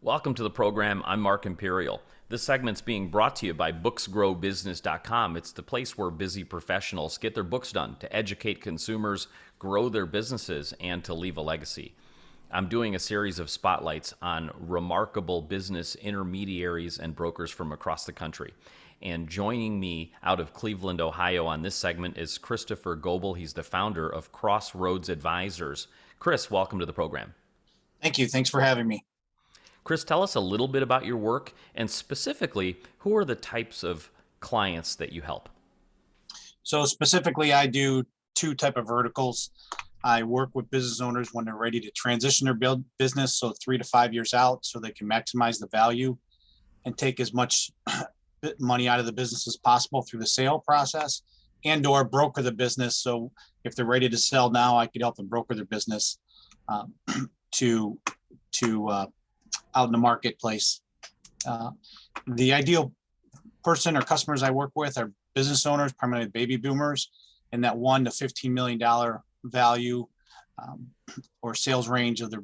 Welcome to the program. I'm Mark Imperial. This segment's being brought to you by booksgrowbusiness.com. It's the place where busy professionals get their books done to educate consumers, grow their businesses, and to leave a legacy. I'm doing a series of spotlights on remarkable business intermediaries and brokers from across the country. And joining me out of Cleveland, Ohio on this segment is Christopher Goebel. He's the founder of Crossroads Advisors. Chris, welcome to the program. Thank you. Thanks for having me. Chris, tell us a little bit about your work and specifically, who are the types of clients that you help? So specifically, I do two type of verticals. I work with business owners when they're ready to transition their business, so 3 to 5 years out, so they can maximize the value and take as much money out of the business as possible through the sale process, and or broker the business. So if they're ready to sell now, I could help them broker their business um, to out in the marketplace. Uh, the ideal person or customers I work with are business owners, primarily baby boomers, in that $1 to $15 million value or sales range of the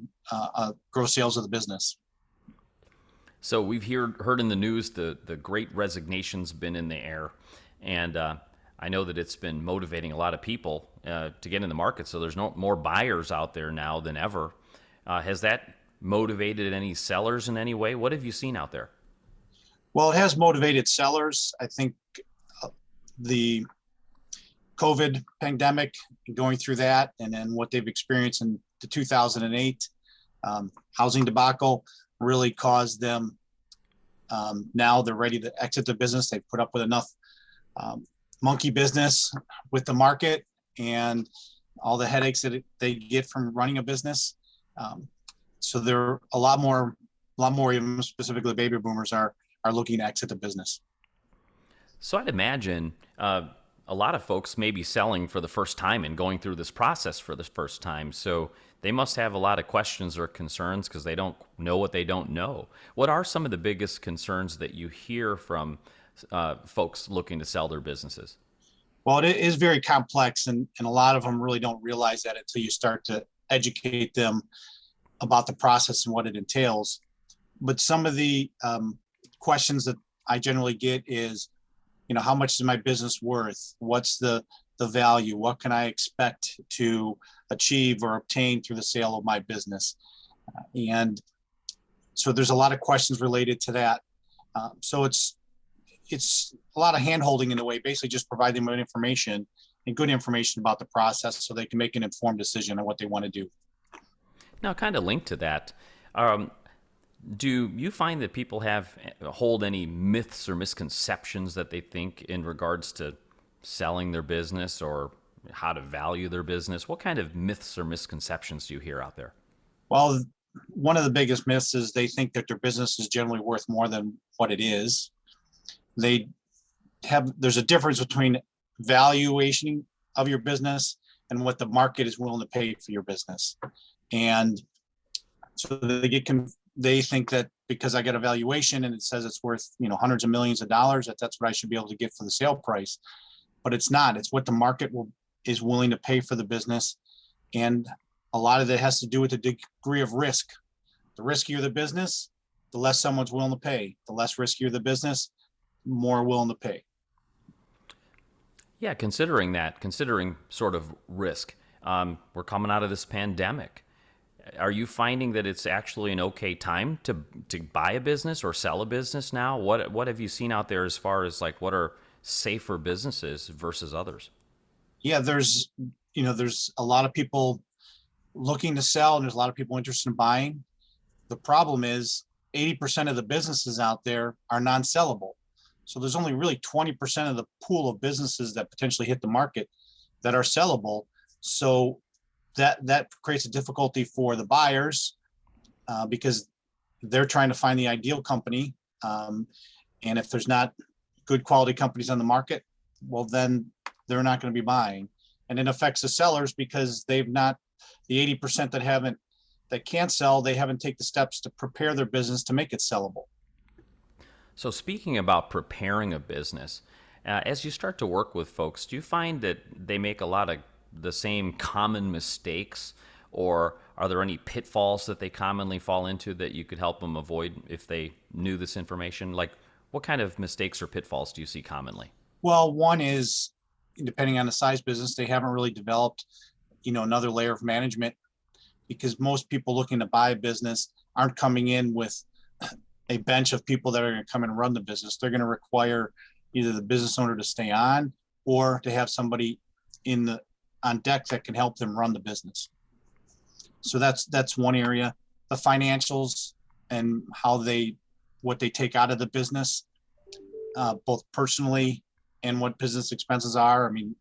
gross sales of the business. So we've heard in the news the Great Resignations been in the air, and I know that it's been motivating a lot of people to get in the market. So there's no more buyers out there now than ever. Has that motivated any sellers in any way? What have you seen out there? Well, it has motivated sellers. I think the COVID pandemic, going through that, and then what they've experienced in the 2008 housing debacle really caused them. Now they're ready to exit the business. They've put up with enough monkey business with the market and all the headaches that they get from running a business. So there are a lot more, even specifically baby boomers are looking to exit the business. So I'd imagine a lot of folks may be selling for the first time and going through this process for the first time. So they must have a lot of questions or concerns because they don't know what they don't know. What are some of the biggest concerns that you hear from folks looking to sell their businesses? Well, it is very complex, and a lot of them really don't realize that until you start to educate them about the process and what it entails. But some of the questions that I generally get is, how much is my business worth? What's the value? What can I expect to achieve or obtain through the sale of my business? And so there's a lot of questions related to that. So it's a lot of hand holding in a way, basically just provide them with information and good information about the process so they can make an informed decision on what they want to do. Now, kind of linked to that, do you find that people hold any myths or misconceptions that they think in regards to selling their business or how to value their business? What kind of myths or misconceptions do you hear out there? Well, one of the biggest myths is they think that their business is generally worth more than what it is. There's a difference between valuation of your business and what the market is willing to pay for your business. And so they think that because I get a valuation and it says it's worth, hundreds of millions of dollars, that's what I should be able to get for the sale price. But it's not. It's what the market is willing to pay for the business. And a lot of that has to do with the degree of risk. The riskier the business, the less someone's willing to pay. The less riskier the business, more willing to pay. Yeah, considering sort of risk, we're coming out of this pandemic. Are you finding that it's actually an okay time to buy a business or sell a business now? What have you seen out there as far as what are safer businesses versus others? Yeah, there's a lot of people looking to sell and there's a lot of people interested in buying. The problem is 80% of the businesses out there are non-sellable. So there's only really 20% of the pool of businesses that potentially hit the market that are sellable. So that creates a difficulty for the buyers because they're trying to find the ideal company. And if there's not good quality companies on the market, well, then they're not going to be buying. And it affects the sellers because they've not, the 80% that can't sell, they haven't taken the steps to prepare their business to make it sellable. So speaking about preparing a business, as you start to work with folks, do you find that they make a lot of the same common mistakes, or are there any pitfalls that they commonly fall into that you could help them avoid if they knew this information? Like, what kind of mistakes or pitfalls do you see commonly? Well, one is, depending on the size business, they haven't really developed, another layer of management, because most people looking to buy a business aren't coming in with a bench of people that are going to come and run the business. They're going to require either the business owner to stay on or to have somebody on deck that can help them run the business. So that's one area. The financials and what they take out of the business, both personally and what business expenses are. I mean,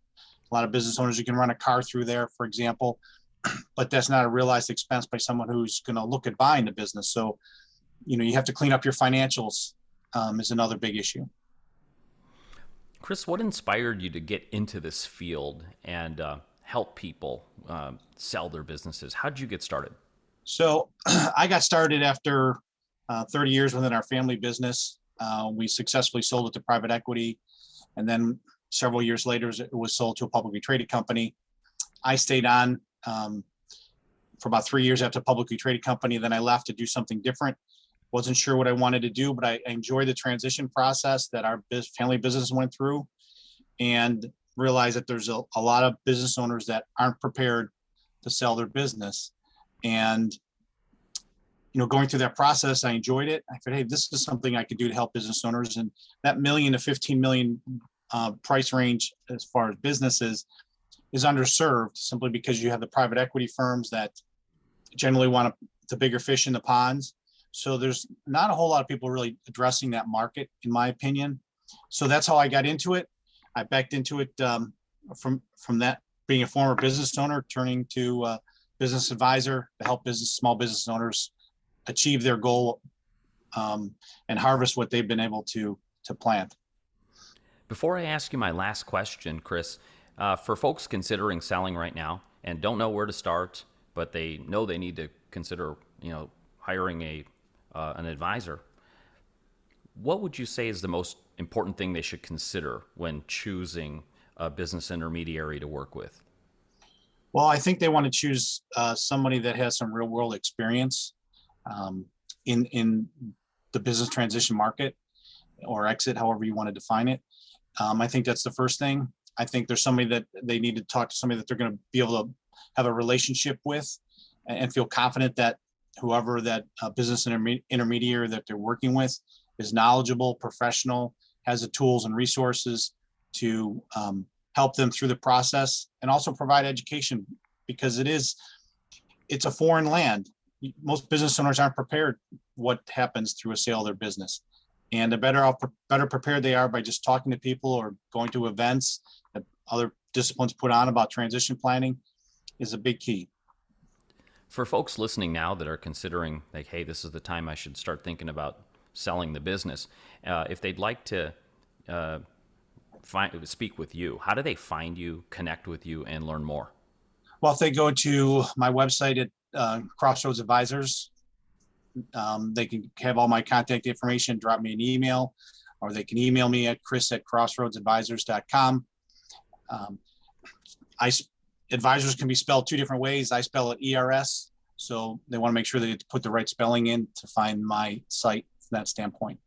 a lot of business owners, you can run a car through there, for example, but that's not a realized expense by someone who's going to look at buying the business. So, you have to clean up your financials, is another big issue. Chris, what inspired you to get into this field and help people sell their businesses? How did you get started? So I got started after 30 years within our family business. We successfully sold it to private equity. And then several years later, it was sold to a publicly traded company. I stayed on for about 3 years after a publicly traded company. Then I left to do something different. Wasn't sure what I wanted to do, but I enjoyed the transition process that our family business went through, and realized that there's a lot of business owners that aren't prepared to sell their business. And, going through that process, I enjoyed it. I said, hey, this is something I could do to help business owners. And that $1 million to $15 million price range as far as businesses is underserved, simply because you have the private equity firms that generally want the bigger fish in the ponds. So there's not a whole lot of people really addressing that market, in my opinion. So that's how I got into it. I backed into it from that, being a former business owner, turning to business advisor to help small business owners achieve their goal and harvest what they've been able to plant. Before I ask you my last question, Chris, for folks considering selling right now and don't know where to start, but they know they need to consider, hiring an advisor, what would you say is the most important thing they should consider when choosing a business intermediary to work with? Well, I think they want to choose somebody that has some real world experience in the business transition market or exit, however you want to define it. I think that's the first thing. I think there's somebody that they need to talk to, somebody that they're going to be able to have a relationship with and feel confident that whoever that business intermediary that they're working with is knowledgeable, professional, has the tools and resources to help them through the process, and also provide education, because it's a foreign land. Most business owners aren't prepared what happens through a sale of their business. And the better prepared they are by just talking to people or going to events that other disciplines put on about transition planning is a big key. For folks listening now that are considering, like, hey, this is the time I should start thinking about selling the business, if they'd like to speak with you, how do they find you, connect with you, and learn more? Well, if they go to my website at Crossroads Advisors, they can have all my contact information, drop me an email, or they can email me at chris@crossroadsadvisors.com. Advisors can be spelled two different ways. I spell it ERS, so they want to make sure they put the right spelling in to find my site from that standpoint.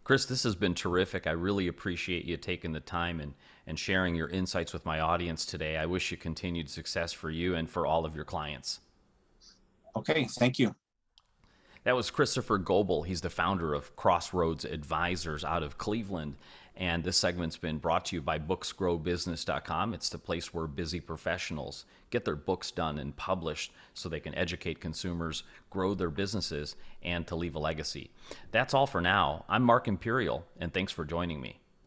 Chris, this has been terrific. I really appreciate you taking the time and sharing your insights with my audience today. I wish you continued success for you and for all of your clients. Okay, thank you. That was Christopher Goebel. He's the founder of Crossroads Advisors out of Cleveland. And this segment's been brought to you by booksgrowbusiness.com. It's the place where busy professionals get their books done and published so they can educate consumers, grow their businesses, and to leave a legacy. That's all for now. I'm Mark Imperial, and thanks for joining me.